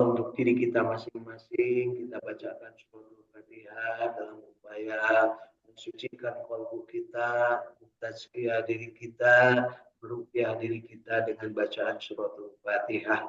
untuk diri kita masing-masing, kita bacakan surah Al-Fatihah dalam upaya mensucikan kalbu kita, tazkiyah diri kita, meruqyah diri kita dengan bacaan surah Al-Fatihah.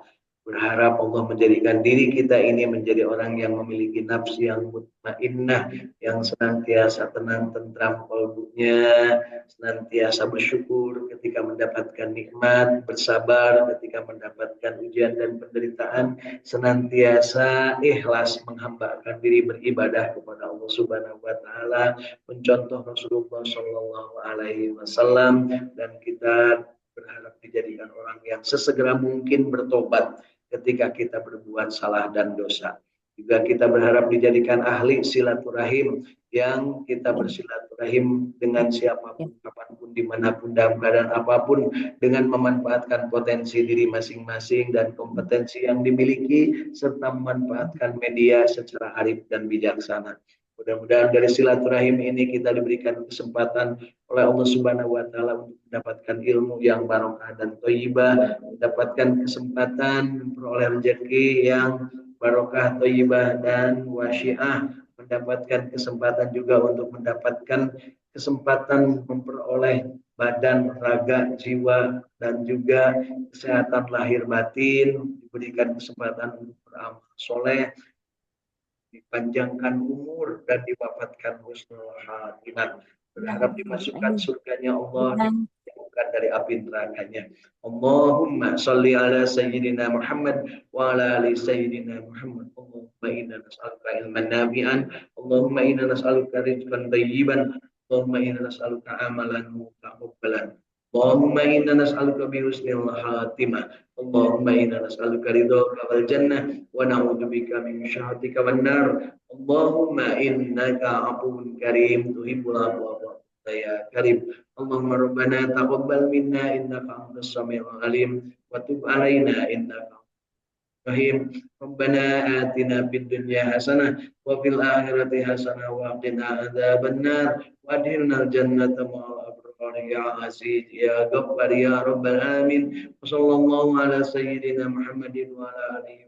Berharap Allah menjadikan diri kita ini menjadi orang yang memiliki nafsu yang mutmainnah, yang senantiasa tenang, tentram kalbunya, senantiasa bersyukur ketika mendapatkan nikmat, bersabar ketika mendapatkan ujian dan penderitaan, senantiasa ikhlas menghambakan diri beribadah kepada Allah Subhanahu wa taala, mencontoh Rasulullah sallallahu alaihi wasallam, dan kita berharap dijadikan orang yang sesegera mungkin bertobat ketika kita berbuat salah dan dosa. Juga kita berharap dijadikan ahli silaturahim, yang kita bersilaturahim dengan siapapun, kapanpun, dimanapun, dalam keadaan apapun, dengan memanfaatkan potensi diri masing-masing dan kompetensi yang dimiliki, serta memanfaatkan media secara arif dan bijaksana. Mudah-mudahan dari silaturahim ini kita diberikan kesempatan oleh Allah Subhanahu wa taala untuk mendapatkan ilmu yang barokah dan thayyibah, mendapatkan kesempatan memperoleh rezeki yang barokah, thayyibah dan wasi'ah, mendapatkan kesempatan juga untuk mendapatkan kesempatan memperoleh badan, raga, jiwa, dan juga kesehatan lahir batin, diberikan kesempatan untuk beramal soleh, dipanjangkan umur, dan diwafatkan husnul khatimah. Berharap dimasukkan surganya Allah, dijauhkan dari api nerakanya. Allahumma salli ala sayyidina Muhammad wa ala ali sayyidina Muhammad. Allahumma inna nas'aluka ilman nafi'an, Allahumma inna nas'aluka rizqan thayyiban, Allahumma inna nas'aluka amalan mutaqabbalan, Allahumma inna nas'aluka bi husnil khatimah, Allahumma inna nas'aluka ridhaka wal jannah wa na'udzubika min syahhatika wan nar. Allahumma innaka afuwwun karim tuhibbul afwa ya karim. Allahumma rabbana taqabbal minna innaka antas samiul alim wa tub alaina innaka rahim. Rabbana atina fid dunya hasanah wa fil akhirati hasanah wa qina adzabannar wa adkhilnal jannata ma'al abrar ya aziz ya ghaffar ya rabbal alamin. Wassallallahu ala sayyidina Muhammadin wa ala alihi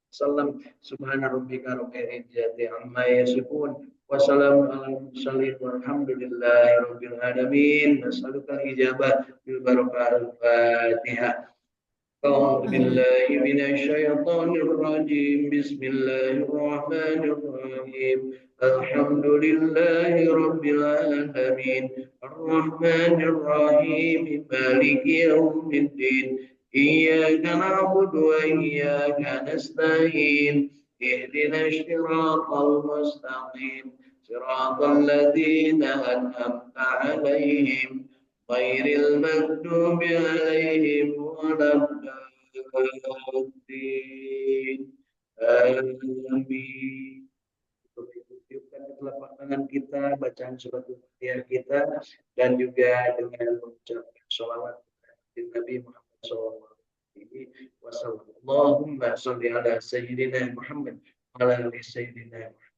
wasallam. Subhana rabbika rabbil izzati amma yasifun wa salamun alal mursalin walhamdulillahi rabbil alamin. Nas'aluka al-ijabah bil barakah al-Fatihah. أعوذ بالله من الشيطان الرجيم بسم الله الرحمن الرحيم الحمد لله رب العالمين الرحمن الرحيم مالك يوم الدين إياك نعبد وإياك نستعين اهدنا الصراط المستقيم صراط الذين أنعمت عليهم غير المغضوب عليهم ولا الضالين آمين. Tiupkan telapak tangan kita, bacaan surat Al-Fatihah kita, dan juga dengan mengucapkan sholawat kepada Nabi Muhammad SAW. Allahumma sholli ala sayyidina Muhammad wa ala ali sayyidina Muhammad.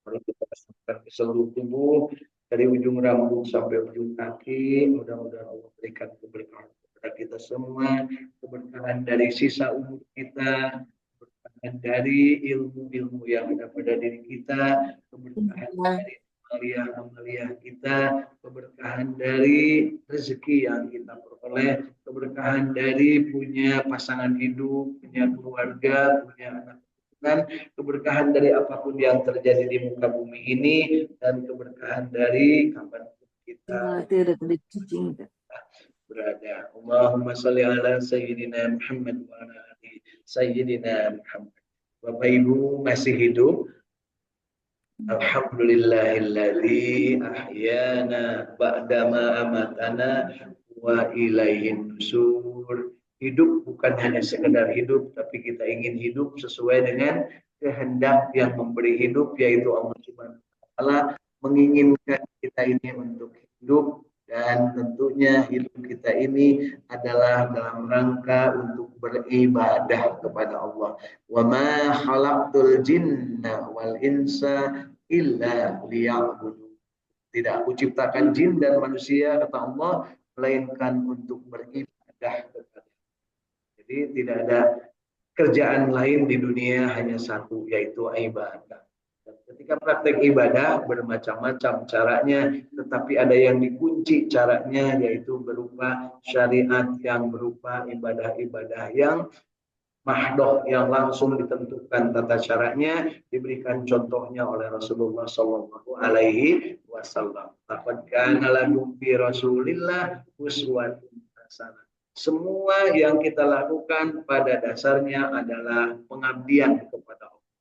Mari kita rasakan ke seluruh tubuh, dari ujung rambut sampai ujung kaki. Mudah-mudahan Allah berikan keberkahan kepada kita semua, keberkahan dari sisa umur kita, keberkahan dari ilmu-ilmu yang ada pada diri kita, keberkahan dari amalia-amalia kita, keberkahan dari rezeki yang kita peroleh, keberkahan dari punya pasangan hidup, punya keluarga, punya anak, dan keberkahan dari apapun yang terjadi di muka bumi ini, dan keberkahan dari kapanpun kita berada. Allahumma sholli ala sayyidina Muhammad wa ala ali sayyidina Muhammad. Bapak Ibu masih hidup? Alhamdulillahilladzi ahyana ba'dama amatana wa ilaihin nusur. Hidup bukan hanya sekedar hidup, tapi kita ingin hidup sesuai dengan kehendak yang memberi hidup, yaitu Allah Subhanahu wa taala menginginkan kita ini untuk hidup, dan tentunya hidup kita ini adalah dalam rangka untuk beribadah kepada Allah. Wa ma khalaqtul jinna wal insa illa liya'budun. Tidak aku ciptakan jin dan manusia, kata Allah, melainkan untuk beribadah kepada Jadi tidak ada kerjaan lain di dunia, hanya satu, yaitu ibadah. Dan ketika praktek ibadah bermacam-macam caranya, tetapi ada yang dikunci caranya, yaitu berupa syariat, yang berupa ibadah-ibadah yang mahdoh, yang langsung ditentukan tata caranya, diberikan contohnya oleh Rasulullah Shallallahu Alaihi Wasallam. Laqad kana lakum fi Rasulillah uswatun hasanah. Semua yang kita lakukan pada dasarnya adalah pengabdian kepada Allah.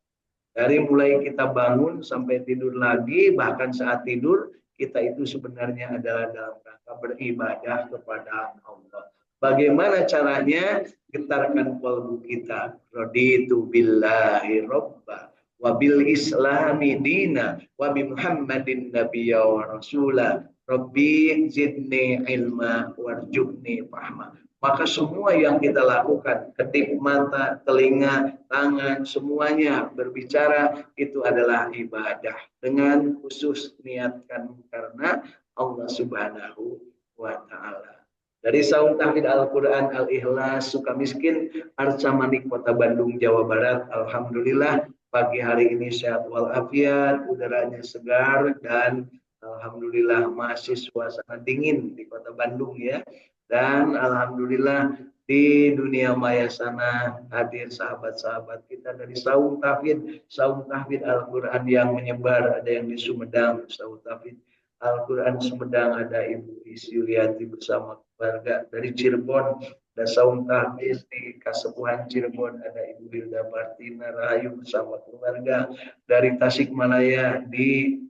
Dari mulai kita bangun sampai tidur lagi, bahkan saat tidur, kita itu sebenarnya adalah dalam rangka beribadah kepada Allah. Bagaimana caranya? Getarkan kalbu kita. Raditu billahi robba wa bil islami dina wa bi Muhammadin nabiyya wa rasula. Rabbi zidni ilma warjubni fahma. Maka semua yang kita lakukan, kedip mata, telinga, tangan, semuanya berbicara, itu adalah ibadah. Dengan khusus niatkan karena Allah Subhanahu wa Ta'ala. Dari Saung Tahfidz Al-Quran Al-Ikhlas Sukamiskin, Arca Manik, Kota Bandung, Jawa Barat. Alhamdulillah pagi hari ini sehat walafiat, udaranya segar, dan alhamdulillah masih suasana dingin di Kota Bandung ya. Dan alhamdulillah di dunia maya sana hadir sahabat-sahabat kita dari Saung Tahfidz Al-Quran yang menyebar, ada yang di Sumedang, Saung Tahfidz Al-Quran Sumedang, ada Ibu Isyuriati bersama keluarga. Dari Cirebon ada Saung Tahfidz di Kasepuhan Cirebon, ada Ibu Hilda Martina Rahayu bersama keluarga. Dari Tasikmalaya di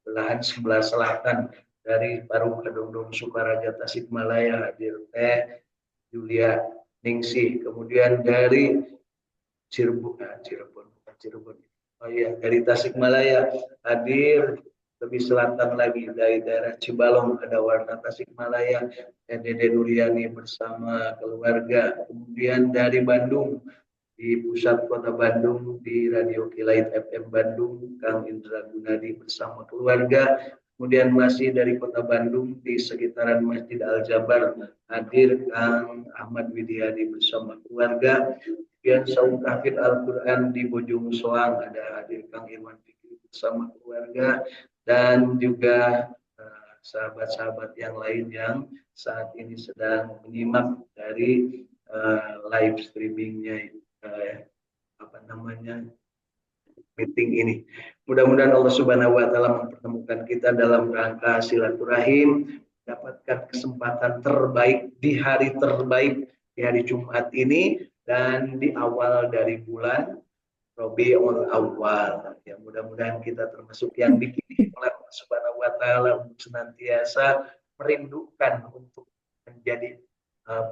belahan sebelah selatan, dari Parung Kedondong Sukaraja Tasikmalaya hadir Teh Julia Ningsih. Kemudian dari Cirebon, oh iya, dari Tasikmalaya hadir lebih selatan lagi, dari daerah Cibalong ada Warna Tasikmalaya, Dede Nuriani bersama keluarga. Kemudian dari Bandung, di pusat kota Bandung, di Radio Kilait FM Bandung, Kang Indra Gunadi bersama keluarga. Kemudian masih dari kota Bandung, di sekitaran Masjid Al-Jabar hadir Kang Ahmad Widiadi bersama keluarga. Kemudian Saung Tahfidz Al-Quran di Bojong Soang ada hadir Kang Irwan Fikri bersama keluarga, dan juga sahabat-sahabat yang lain yang saat ini sedang menyimak dari live streamingnya, meeting ini. Mudah-mudahan Allah Subhanahu wa Ta'ala mempertemukan kita dalam rangka silaturahim, dapatkan kesempatan terbaik di hari terbaik, di hari Jumat ini, dan di awal dari bulan Rabiul Awal. Ya, mudah-mudahan kita termasuk yang dipilih oleh Allah Subhanahu wa Ta'ala untuk senantiasa merindukan untuk menjadi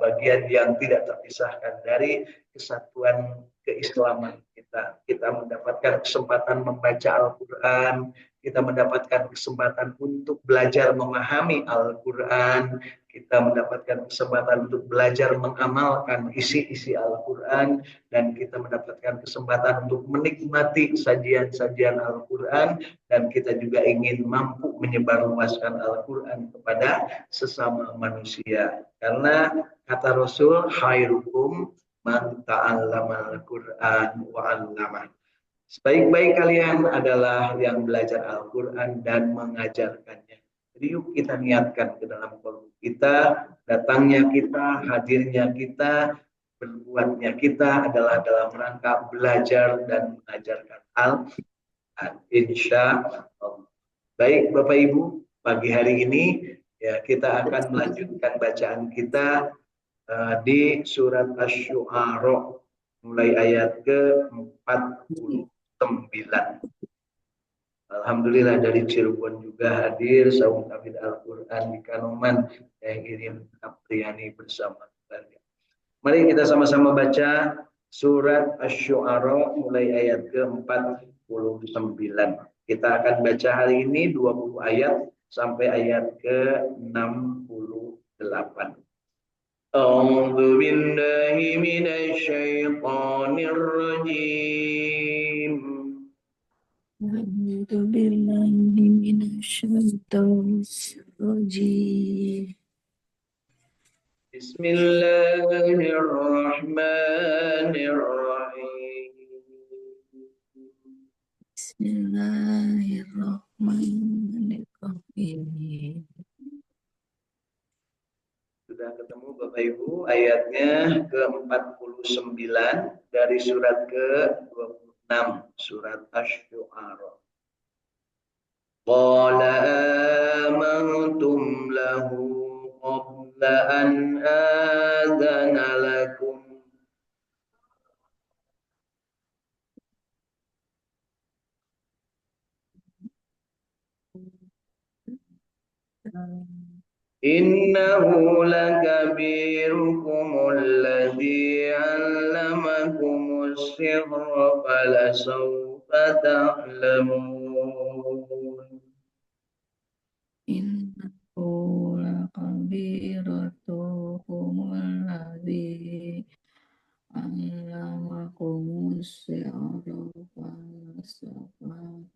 bagian yang tidak terpisahkan dari kesatuan keislaman kita. Kita mendapatkan kesempatan membaca Al-Quran, kita mendapatkan kesempatan untuk belajar memahami Al-Quran, kita mendapatkan kesempatan untuk belajar mengamalkan isi-isi Al-Quran, dan kita mendapatkan kesempatan untuk menikmati sajian-sajian Al-Quran, dan kita juga ingin mampu menyebarluaskan Al-Quran kepada sesama manusia. Karena kata Rasul, khairukum man ta'allama al-Qur'an wa 'allama. Sebaik-baik kalian adalah yang belajar Al-Quran dan mengajarkannya. Jadi yuk kita niatkan ke dalam kalbu kita, datangnya kita, hadirnya kita, berbuatnya kita adalah dalam rangka belajar dan mengajarkan Al-Quran. Insya Allah. Baik Bapak Ibu, pagi hari ini ya kita akan melanjutkan bacaan kita di surat Asy-Syu'ara mulai ayat ke-49. Alhamdulillah dari Cirebon juga hadir Saung Tahfidz Al-Quran di Kanoman, yang Irin Apriani bersama keluarga. Mari kita sama-sama baca surat Asy-Syu'ara mulai ayat ke-49. Kita akan baca hari ini 20 ayat sampai ayat ke-68. A'udzu billahi minasy syaithanir rajim. A'udzu billahi minasy syaithanir rajim. Bismillahirrahmanirrahim. Bismillahirrahmanirrahim. Sudah ketemu Bapak Ibu ayatnya ke-49 dari surat ke-26 surat Asy-Syu'ara. Qala amantum lahu qabla an adzana lakum innahu lakabirukum alladhi 'allamakumus sirra falasawfa ta'lamun. Innahu lakabiratukumul ladzi 'allamakumus si'ra falasawfa ta'lamun.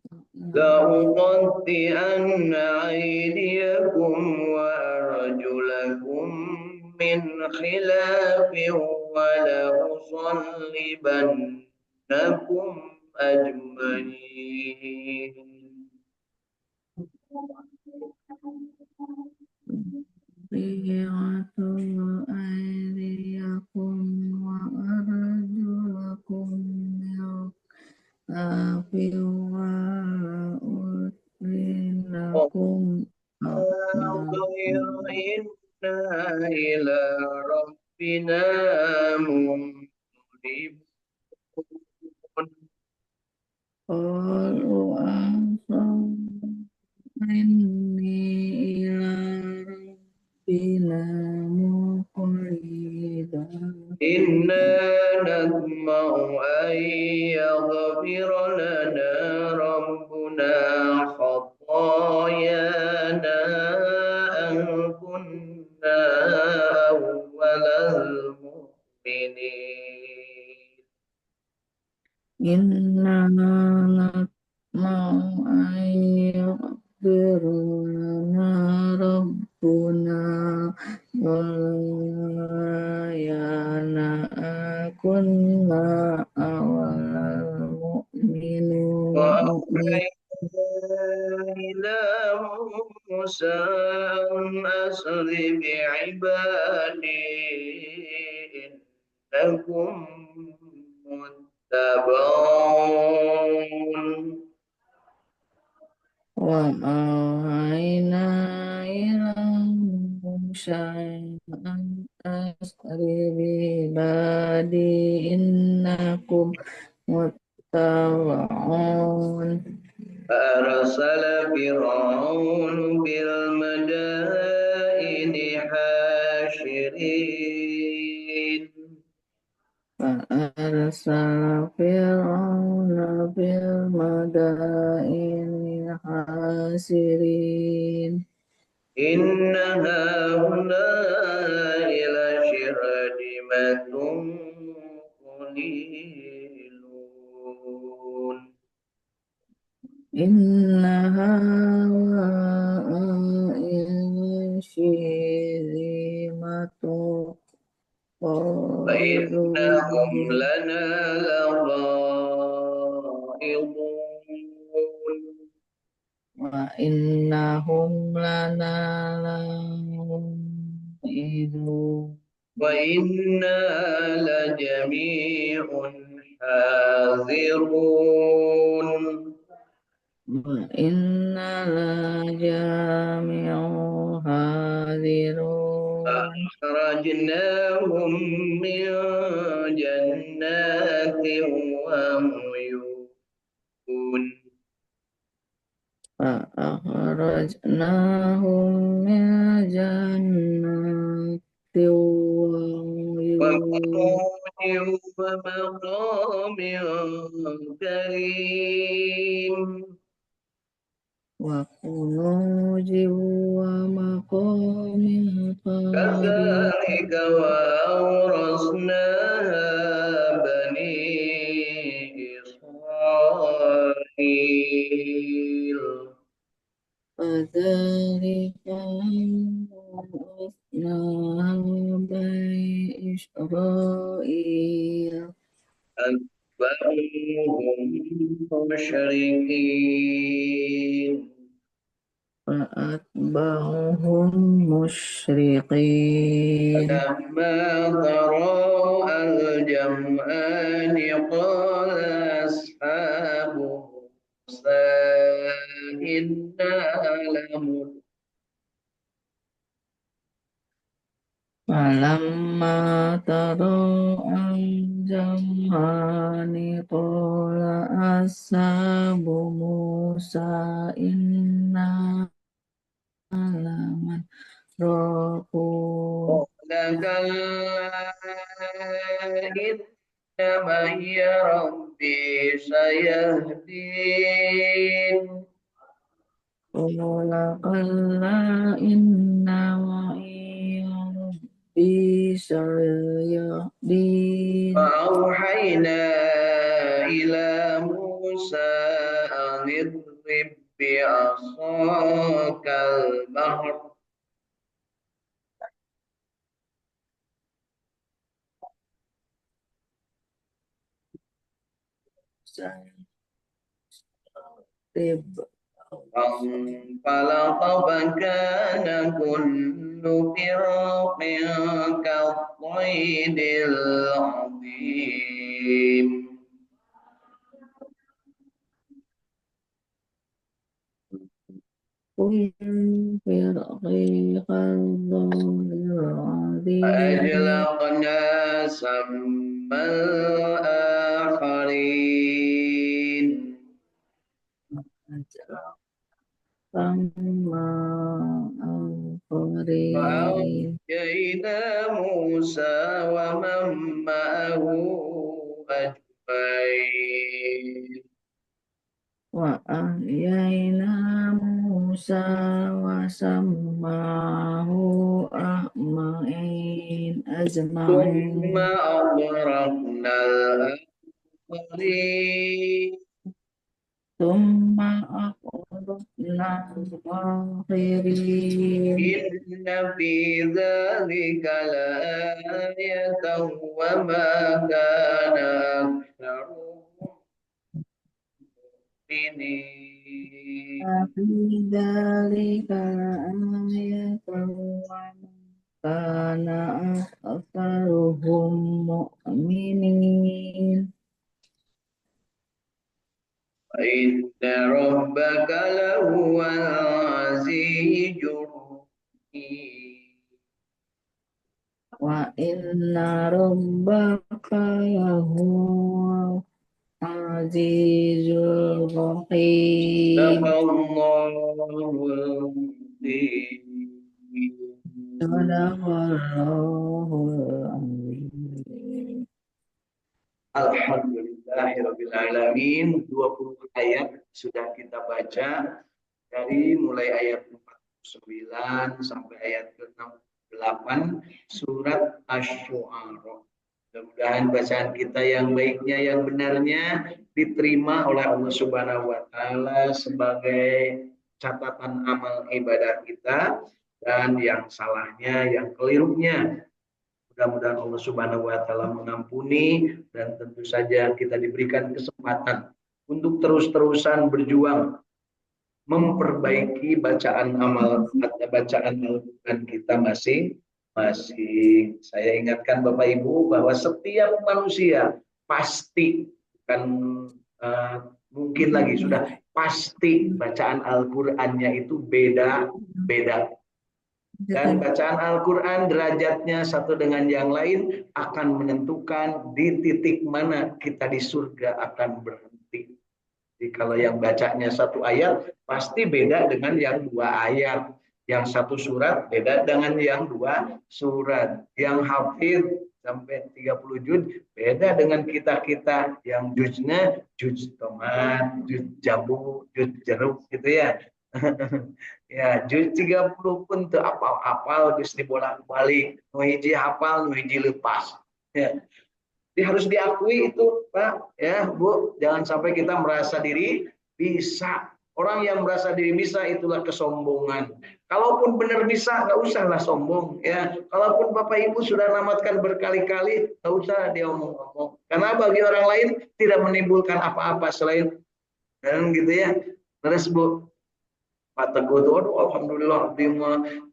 لأقطعن أيديكم وأرجلكم من خلاف ولأصلبنكم أجمعين. Bi'atu aydiyakum wa arjulakum mil'afi wa udrinakum غير إنا إلى ربنا منقلبون. qalu asam inni ila rabbina muqlidun. إنا نطمع أن يغفر لنا ربنا خطايانا أن كنا أول المؤمنين. Inna natma'u an yaghfir lana rabbuna walayana kunna awalal mu'minin. وأوحينا إلى موسى أن أسر بعبادي إنكم متبعون. وأوحينا إلى موسى أن أسر بعبادي إنكم متبعون. فأرسل فرعون بالمدائن حاشرين. فأرسل فرعون بالمدائن حاشرين. إن هؤلاء لشرذمة قليلون. إن هؤلاء لشرذمة وإنهم قليلون. لنا لغائظون. وإنهم لنا لغائظون. وإنا لجميع حاذرون. وإنا لجميع حاذرون. فأخرجناهم من جنات وعيون. فأخرجناهم من جنات وعيون. وكنوز ومقام كريم. وكنوز ومقام كريم. كذلك وأورثناها بني إسرائيل. كذلك أورثناها إسرائيل أتبعوهم مشركين فأتبعهم مشرقين فلما تراءى الجمعان قال أصحاب موسى إنا لمدركون فلما تراءى الجمعان قال أصحاب موسى إنا لمدركون قال كلا إن معي ربي سيهدين قال كلا إن معي ربي سيهدين فأوحينا إلى موسى أن اضرب بعصاك البحر فانطلق فكان كل فرق كالطير العظيم كل فرق كالطير العظيم فأجلقنا ثم الآخرين فما آخرين وأنجينا موسى ومن معه أجمعين وأحيينا موسى وسماه ثم أجمعين أغرقنا الآخرين ثم أغرقنا الآخرين إن في ذلك لآية وما كان أكثرهم مؤمنين في ذلك لآية وما كان أكثرهم مؤمنين وإن ربك لهو العزيز الرحيم وإن ربك لهو العزيز الرحيم صدق الله العظيم صدق الله العظيم. Alhamdulillahirrabbilalamin. 20 ayat sudah kita baca dari mulai ayat 49 sampai ayat ke-68 surat Asy-Syu'ara. Mudah-mudahan bacaan kita yang baiknya, yang benarnya diterima oleh Allah Subhanahu wa taala sebagai catatan amal ibadah kita, dan yang salahnya, yang kelirunya mudah-mudahan Allah Subhanahu wa taala mengampuni, dan tentu saja kita diberikan kesempatan untuk terus-terusan berjuang memperbaiki bacaan Al-Qur'an kita masing-masing. Saya ingatkan Bapak Ibu bahwa setiap manusia pasti kan mungkin lagi sudah pasti bacaan Al-Qur'annya itu beda-beda. Dan bacaan Al-Quran derajatnya satu dengan yang lain akan menentukan di titik mana kita di surga akan berhenti. Jadi kalau yang bacanya satu ayat pasti beda dengan yang 2 ayat. Yang satu surat beda dengan yang 2 surat. Yang hafid sampai 30 juz beda dengan kita-kita yang juznya juz tomat, juz jambu, juz jeruk gitu ya. Ya, juz 30 pun tuh apal-apal geus dibolak-balik, nu hiji hafal, nu hiji lepas. Ya. Jadi harus diakui itu, Pak, ya, Bu, jangan sampai kita merasa diri bisa Orang yang merasa diri bisa itulah kesombongan. Kalaupun benar bisa, nggak usahlah sombong. Ya, kalaupun Bapak Ibu sudah namatkan berkali-kali, nggak usah dia omong-omong. Karena bagi orang lain tidak menimbulkan apa-apa selain dan gitu ya. Terus Bu, Pak Teguh tuh, aduh alhamdulillah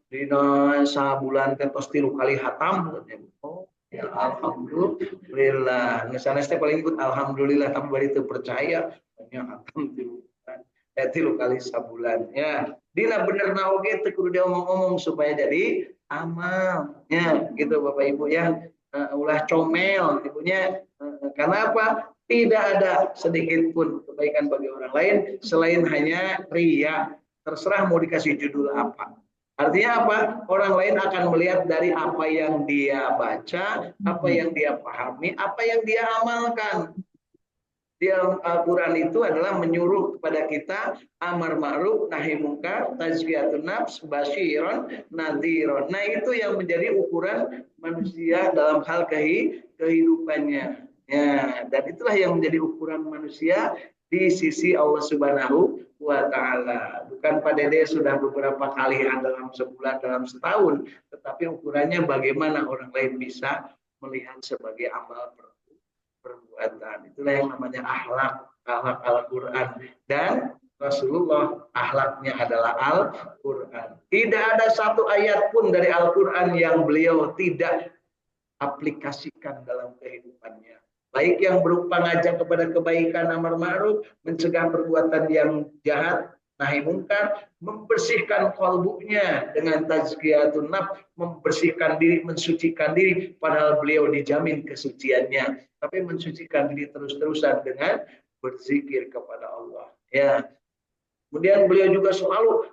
dina sabulan tos 3 kali hatam. Oh, ya alhamdulillah. Ngesana teh paling ikut alhamdulillah tapi bari teu percaya nya hatam 3 kali sabulan ya. Dina bener na oge teu kudu diomong-omong supaya jadi amal. Ya, gitu Bapak Ibu ya. Ulah comel ibunya. Karena apa? Tidak ada sedikit pun kebaikan bagi orang lain selain hanya ria. Terserah mau dikasih judul apa. Artinya apa? Orang lain akan melihat dari apa yang dia baca, apa yang dia pahami, apa yang dia amalkan. Di Al-Quran itu adalah menyuruh kepada kita amar ma'ruf nahi mungkar, tazkiyatun nafs, basyiron, nadhiron. Nah, itu yang menjadi ukuran manusia dalam hal kehidupannya. Ya, dan itulah yang menjadi ukuran manusia di sisi Allah Subhanahu wa taala. Bukan Pak Dede sudah beberapa kali dalam sebulan, dalam setahun, tetapi ukurannya bagaimana orang lain bisa melihat sebagai amal perbuatan. Itulah yang namanya akhlak Al-Quran. Dan Rasulullah akhlaknya adalah Al-Quran. Tidak ada satu ayat pun dari Al-Quran yang beliau tidak aplikasikan dalam kehidupannya. Baik yang berupa ngajak kepada kebaikan, amar ma'ruf, mencegah perbuatan yang jahat, nahi mungkar, membersihkan kalbunya dengan tazkiyatun nafs, membersihkan diri, mensucikan diri, padahal beliau dijamin kesuciannya, tapi mensucikan diri terus-terusan dengan berzikir kepada Allah. Ya. Kemudian beliau juga selalu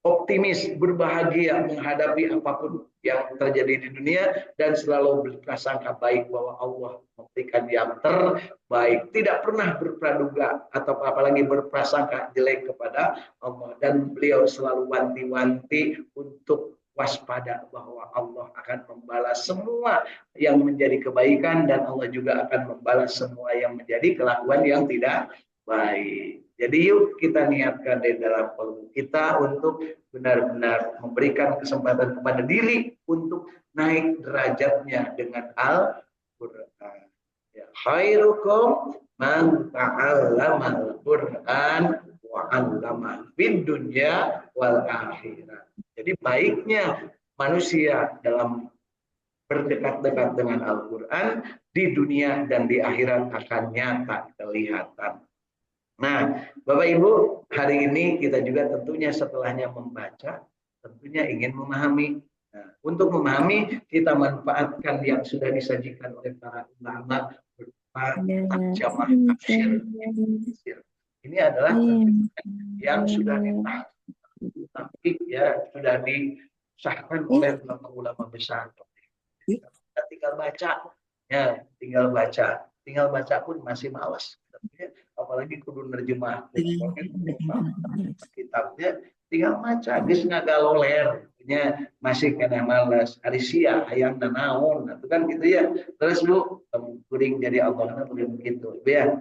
optimis, berbahagia menghadapi apapun yang terjadi di dunia dan selalu berprasangka baik bahwa Allah memberikan yang terbaik. Tidak pernah berpraduga atau apalagi berprasangka jelek kepada Allah. Dan beliau selalu wanti-wanti untuk waspada bahwa Allah akan membalas semua yang menjadi kebaikan dan Allah juga akan membalas semua yang menjadi kelakuan yang tidak baik. Jadi yuk kita niatkan di dalam kalbu kita untuk benar-benar memberikan kesempatan kepada diri untuk naik derajatnya dengan Al-Quran. Ya, khairukum man ta'allama al-Quran wa 'allama fid dunya wal akhirah. Jadi baiknya manusia dalam berdekat-dekat dengan Al-Quran di dunia dan di akhirat akan nyata kelihatan. Nah, Bapak Ibu, hari ini kita juga tentunya setelahnya membaca, tentunya ingin memahami. Nah, untuk memahami, kita manfaatkan yang sudah disajikan oleh para ulama berupa terjemah tafsir. Ini adalah yang sudah ditahqiq ya, sudah disahkan oleh ulama-ulama besar. Kita tinggal baca, ya, tinggal baca pun masih malas. Apalagi kudu nerjemah kitabnya tinggal maca geus ngagaloler nya masih kena malas ari sia hayang nanaon itu kan gitu ya. Terus Bu kuring jadi Allah kuring begitu ya.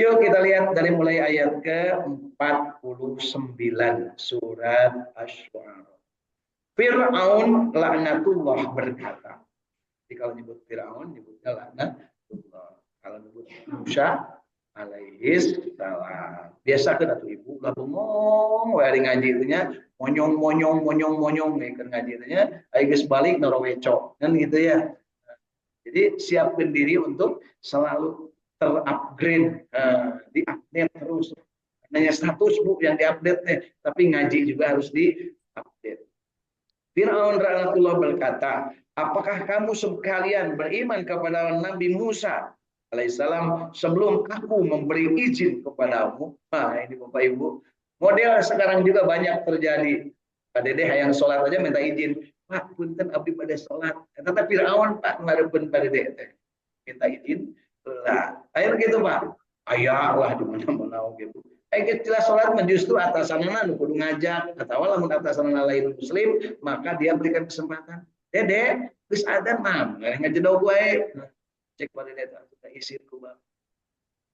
Yuk kita lihat dari mulai ayat ke-49 surat Asy-Syu'ara. Fir'aun laknatullah berkata. Jadi kalau nyebut Fir'aun nyebutnya laknatullah. Kalau nyebut Musa alaihis salam. Biasa kan atuh ibu lah bengong we ngaji nya monyong nih kan ngaji nya aya geus balik noroweco kan gitu ya. Jadi siapkan diri untuk selalu terupgrade, diupdate terus. Hanya status Bu yang diupdate tapi ngaji juga harus diupdate. Fir'aun rahmatullah berkata, apakah kamu sekalian beriman kepada Nabi Musa alaihissalam sebelum aku memberi izin kepadamu? Nah ini Bapak Ibu, model sekarang juga banyak terjadi. Pak Dede yang sholat aja minta izin. Pak, punten abdi pada sholat. Kata Fir'aun Pak ngarepen Pak Dede minta izin. Lah, ayo gitu Pak. Ayah lah di mana-mana gitu. Jelas sholat justru atasanana nu kudu ngajak atau lamun atasanana lain muslim maka dia berikan kesempatan. Dede, geus adzan mah ngajedog wae. Cek pada data kita isir ku Bang.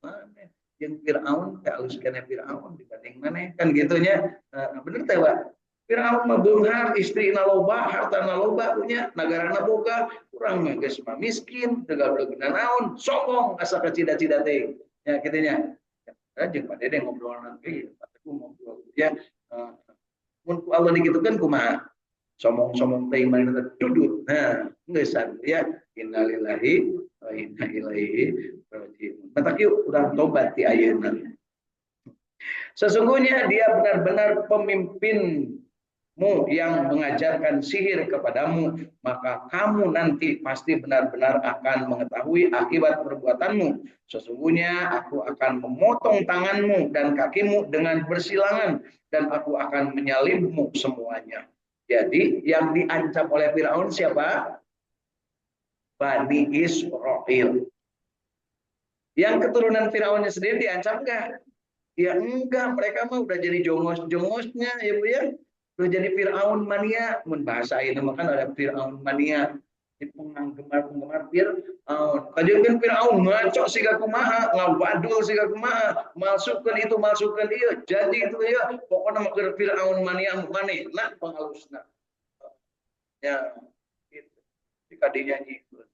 Mana? yang Fir'aun teh alus kena Fir'aun dibanding mana kan gitunya. Bener teh Pak. Fir'aun mah beunghar, istri loba, harta loba punya, negara boga, urang mah geus miskin, teu gableugeuna naon, sombong asa ka cida-cida teh. Ya kitunya. Aja Pak Dede ngobrol nanti, aku ngobrol ya. Mun Allah digitukeun kumaha? Somong-somong teh mana dudut. Nah, geus ya. Innalillahi wa inna ilaihi raji'un. Mata kieu urang tobat ti ayeuna. Sesungguhnya dia benar-benar pemimpinmu yang mengajarkan sihir kepadamu, maka kamu nanti pasti benar-benar akan mengetahui akibat perbuatanmu. Sesungguhnya aku akan memotong tanganmu dan kakimu dengan bersilangan, dan aku akan menyalibmu semuanya. Jadi yang diancam oleh Firaun siapa? Bani Israil. Yang keturunan Firaunnya sendiri diancam enggak? Ya enggak, mereka mah udah jadi jongos-jongosnya ya Bu ya. Udah jadi Firaun mania. Mun bahasa ini mah kan ada Firaun mania. Ini penggemar Firaun. Kajian Firaun ngaco siga kumaha, ngabadul siga kumaha, masukkan itu masukkan ieu. Jadi itu ya pokoknya mah Firaun mania manehna pangalusna. Ya gitu. Jika dinyanyikan.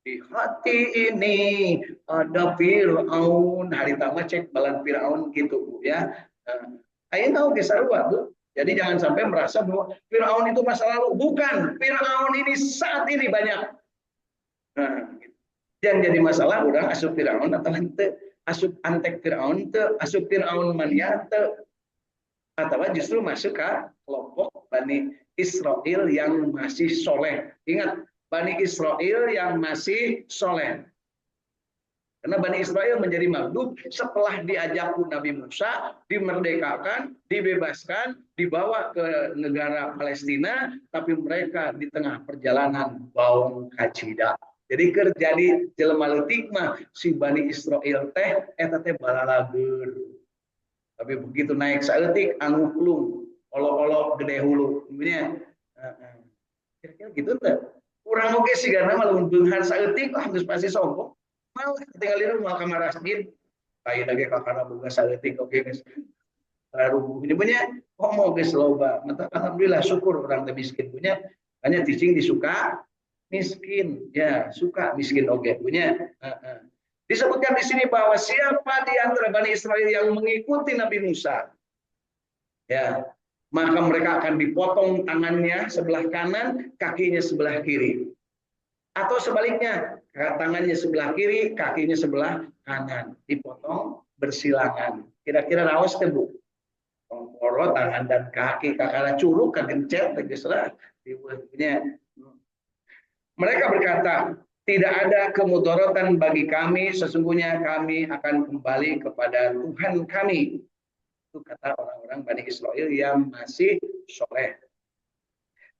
Di hati ini ada Fir'aun. Hari tama cek balan Fir'aun gitu Bu ya. Ayeuna oge sarua Bu. Jadi jangan sampai merasa bahwa Fir'aun itu masa lalu. Bukan. Fir'aun ini saat ini banyak. Nah, gitu. Yang jadi masalah udah asup Fir'aun atau henteu. Asup antek Fir'aun teu, asup Fir'aun mania teu. Atau justru masuk ke kelompok Bani Israel yang masih soleh. Ingat, Bani Israel yang masih soleh. Karena Bani Israel menjadi maghdub setelah diajak Nabi Musa, dimerdekakan, dibebaskan, dibawa ke negara Palestina, tapi mereka di tengah perjalanan baung kacida. Jadi terjadi jelema leutik mah si Bani Israel teh eta teh balalagur. Tapi begitu naik saeutik anu plung, olok-olok gede hulu. Kira-kira gitu teh. Kurang oke sih karena malah beunghar saeutik geus pasti sombong. Mal tinggal di rumah kamar masjid. Kayak lagi kakara boga saeutik oke geus. Rubuh punya mau geus loba. Mata alhamdulillah syukur orang teh miskin punya. Hanya ticing disuka miskin. Ya, suka miskin oke punya. Disebutkan di sini bahwa siapa di antara Bani Israel yang mengikuti Nabi Musa, ya, maka mereka akan dipotong tangannya sebelah kanan, kakinya sebelah kiri. Atau sebaliknya, tangannya sebelah kiri, kakinya sebelah kanan. Dipotong bersilangan. Kira-kira raos teh Bu? Poro tangan dan kaki, kakara curug, kagencet, terserah. Mereka berkata, tidak ada kemudorotan bagi kami, sesungguhnya kami akan kembali kepada Tuhan kami. Itu kata orang-orang Bani Israel yang masih soleh.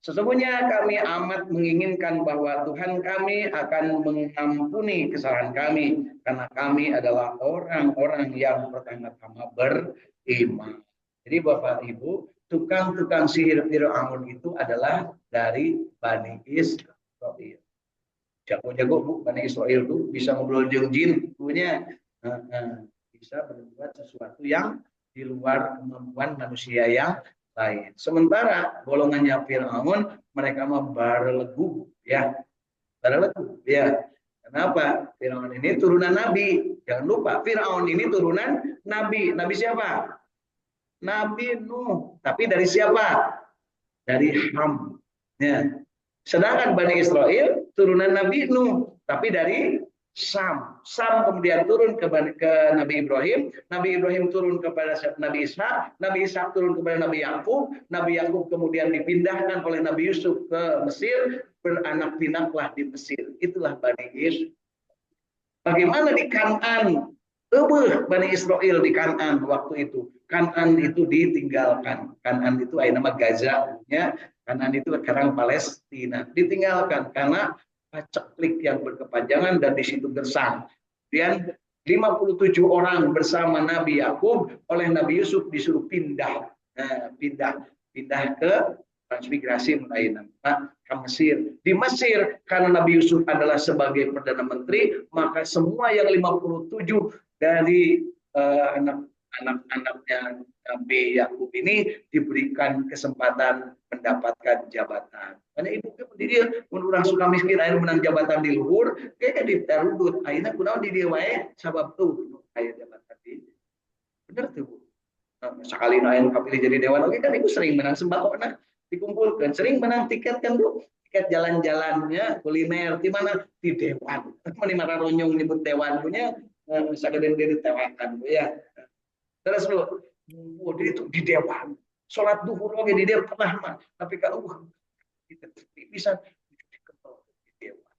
Sesungguhnya kami amat menginginkan bahwa Tuhan kami akan mengampuni kesalahan kami, karena kami adalah orang-orang yang pertama-tama beriman. Jadi Bapak Ibu, tukang-tukang sihir Fir'aun itu adalah dari Bani Israel. Jago-jago Bu, Bani Israel itu bisa ngobrol jeung jin, punya bisa berbuat sesuatu yang di luar kemampuan manusia yang lain. Sementara golongannya Fir'aun, mereka mah barelegu ya. Barelegu ya. Kenapa? Fir'aun ini turunan nabi. Jangan lupa, Fir'aun ini turunan nabi. Nabi siapa? Nabi Nuh. Tapi dari siapa? Dari Ham. Ya. Sedangkan Bani Israel turunan Nabi Nuh, tapi dari Sam. Sam kemudian turun ke Nabi Ibrahim. Nabi Ibrahim turun kepada Nabi Ishak. Nabi Ishak turun kepada Nabi Yakub. Nabi Yakub kemudian dipindahkan oleh Nabi Yusuf ke Mesir. Beranak pinaklah di Mesir. Itulah Bani Israel. Bagaimana di Kan'an? Bani Israel di Kan'an waktu itu. Kan'an itu ditinggalkan. Kan'an itu nama Gaza. Ya. Kan'an itu sekarang Palestina. Ditinggalkan karena paceklik yang berkepanjangan dan di situ gersang. Kemudian 57 orang bersama Nabi Yakub oleh Nabi Yusuf disuruh pindah. Pindah ke transmigrasi mulai ke Mesir. Di Mesir karena Nabi Yusuf adalah sebagai perdana menteri, maka semua yang 57 dari anak-anaknya Nabi Yakub ini diberikan kesempatan mendapatkan jabatan. Karena ibu dia orang suka miskin akhirnya menang jabatan di luhur, kayaknya ditarudut. Akhirnya kunaon di dia wae sabab tuh aya jabatan di. Bener tuh Bu. Sekali naik kapilih jadi dewan, oke kan ibu sering menang sembako, nah dikumpulkan, sering menang tiket kan Bu, tiket jalan-jalannya kuliner di mana di dewan, di mana ronyong nyebut dewan punya sakeden dia ditewakan Bu ya. Terus Bu, dia itu di dewan, sholat duhur oke di dewan pernah mah, tapi kalau kita bisa di dewan.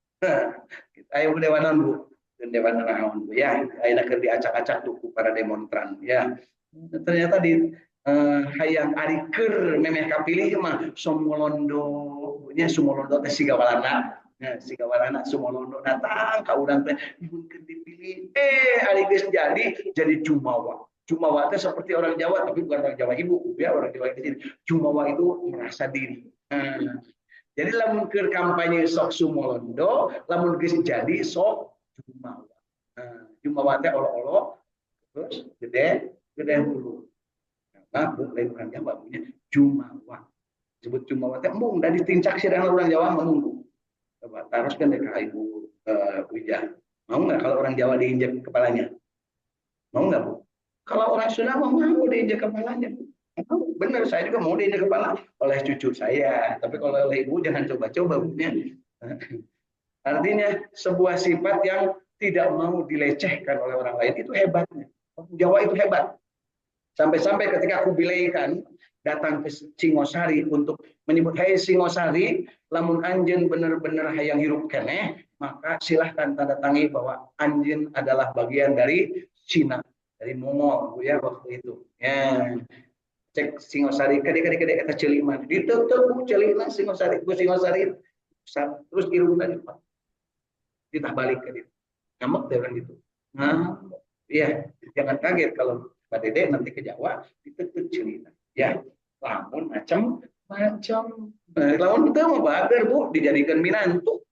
Ayo dewanan Bu, dan dewan naon Bu ya, ayo keur diacak-acak tuh para demonstran ya. Ternyata di hayang ari keur memeh kapilih mah somolondo nya sumolondo teh siga walana siga walana sumolondo datang ka urang teh dipun dipilih ari geus jadi jumawa. Jumawa teh seperti orang Jawa tapi bukan orang Jawa ibu ya, orang Jawa itu jumawa itu merasa diri. Jadi lamun keur kampanye sok sumolondo, lamun geus jadi sok jumawa. Jumawa teh olo-olo terus gede hulu. Nah, lain orang Jawa punya jumawa. Sebut jumawa teh embung dari tincak sirang orang Jawa menunggu. Coba taroskan deh ke Ibu Wijah. Mau nggak kalau orang Jawa diinjak kepalanya? Mau nggak Bu? Kalau orang Sunda mau diinjak kepalanya. Benar, saya juga mau diinjak kepala oleh cucu saya. Tapi kalau oleh Ibu jangan coba-coba Bu. Artinya sebuah sifat yang tidak mau dilecehkan oleh orang lain itu hebatnya. Jawa itu hebat. Sampai-sampai ketika aku bileikan datang ke Singosari untuk menyebut hai Singosari, lamun anjen benar-benar hayang hirup keneh, maka silahkan tanda tangi bahwa anjen adalah bagian dari Cina, dari Mongol ya waktu itu. Ya. Cek Singosari kade kata celiman. Ditutup celina Singosari, ku Singosari terus irung tadi Pak. Kita balik ke dia. Ngamak dia orang gitu. Nah, iya, jangan kaget kalau Pak Dede nanti ke Jawa ditutup celina. Ya, lamun macam. Lamun itu mau bager Bu, dijadikan minantu.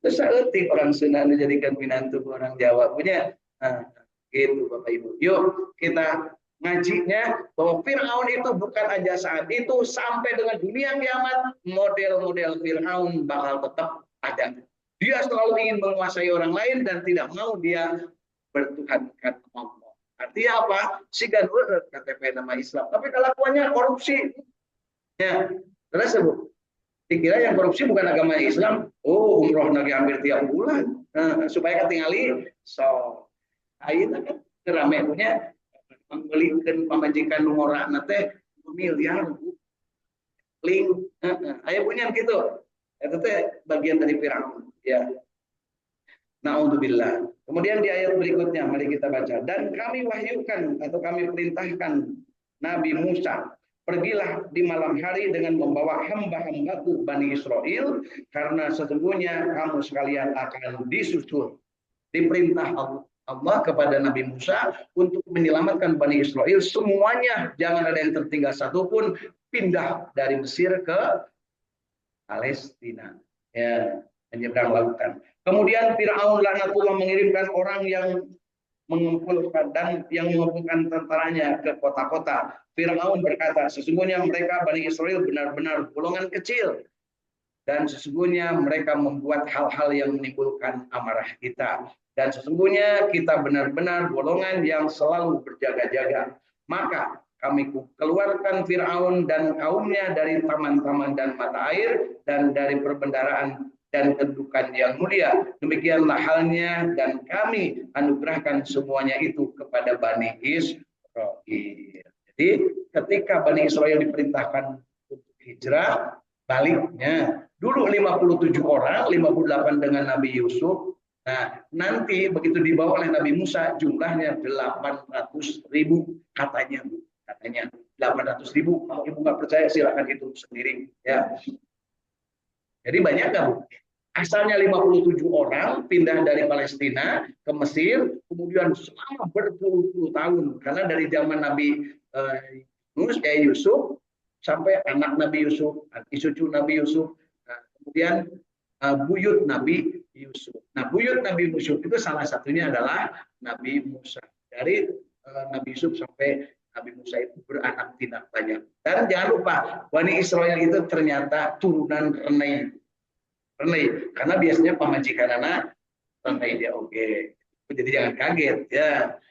Terus saeutik orang Sunda dijadikan minantu orang Jawa punya. Nah, gitu Bapak Ibu. Yuk kita ngajinya bahwa Fir'aun itu bukan aja saat itu, sampai dengan dunia kiamat model-model Fir'aun bakal tetap ada. Dia selalu ingin menguasai orang lain dan tidak mau dia bertuhankan Allah. Artinya apa? Sigan urut KTP nama Islam. Tapi kelakuannya korupsi. Ya, terus Bu. Dikira yang korupsi bukan agama Islam. Oh, umroh lagi hampir tiap bulan. Nah, supaya ketinggali so ayeuna kan rame punya membelikan pamajikan numorana teh miliar link. Aya punya gitu. Itu teh bagian dari Firaun ya. Naudzubillah. Kemudian di ayat berikutnya mari kita baca, dan kami wahyukan atau kami perintahkan Nabi Musa, pergilah di malam hari dengan membawa hamba-hambaku Bani Israel, karena sesungguhnya kamu sekalian akan disusul. Diperintah Allah kepada Nabi Musa untuk menyelamatkan Bani Israel semuanya, jangan ada yang tertinggal satupun, pindah dari Mesir ke Palestina ya, menyeberang lautan. Kemudian Firaun laknatullah mengirimkan orang yang mengumpulkan tentaranya ke kota-kota. Firaun berkata, sesungguhnya mereka Bani Israel benar-benar golongan kecil dan sesungguhnya mereka membuat hal-hal yang menimbulkan amarah kita. Dan sesungguhnya kita benar-benar golongan yang selalu berjaga-jaga. Maka kami keluarkan Firaun dan kaumnya dari taman-taman dan mata air dan dari perbendaharaan dan kedudukan yang mulia. Demikianlah halnya dan kami anugerahkan semuanya itu kepada Bani Israel. Jadi ketika Bani Israel diperintahkan untuk hijrah, baliknya dulu 57 orang, 58 dengan Nabi Yusuf. Nah, nanti begitu dibawa oleh Nabi Musa jumlahnya 800.000 katanya. Katanya 800.000. Kalau ibu nggak percaya silakan hitung sendiri ya. Jadi banyak nggak Bu? Asalnya 57 orang pindah dari Palestina ke Mesir, kemudian selama berpuluh-puluh tahun karena dari zaman Nabi Yusuf sampai anak Nabi Yusuf, cucu Nabi Yusuf, kemudian buyut Nabi Yusuf. Nah, buyut Nabi Yusuf itu salah satunya adalah Nabi Musa. dari Nabi Yusuf sampai Nabi Musa itu beranak pinak banyak. Dan jangan lupa, Bani Israel itu ternyata turunan Renai. Renai, karena biasanya pamajikan anak Renai dia oke. Jadi jangan kaget ya.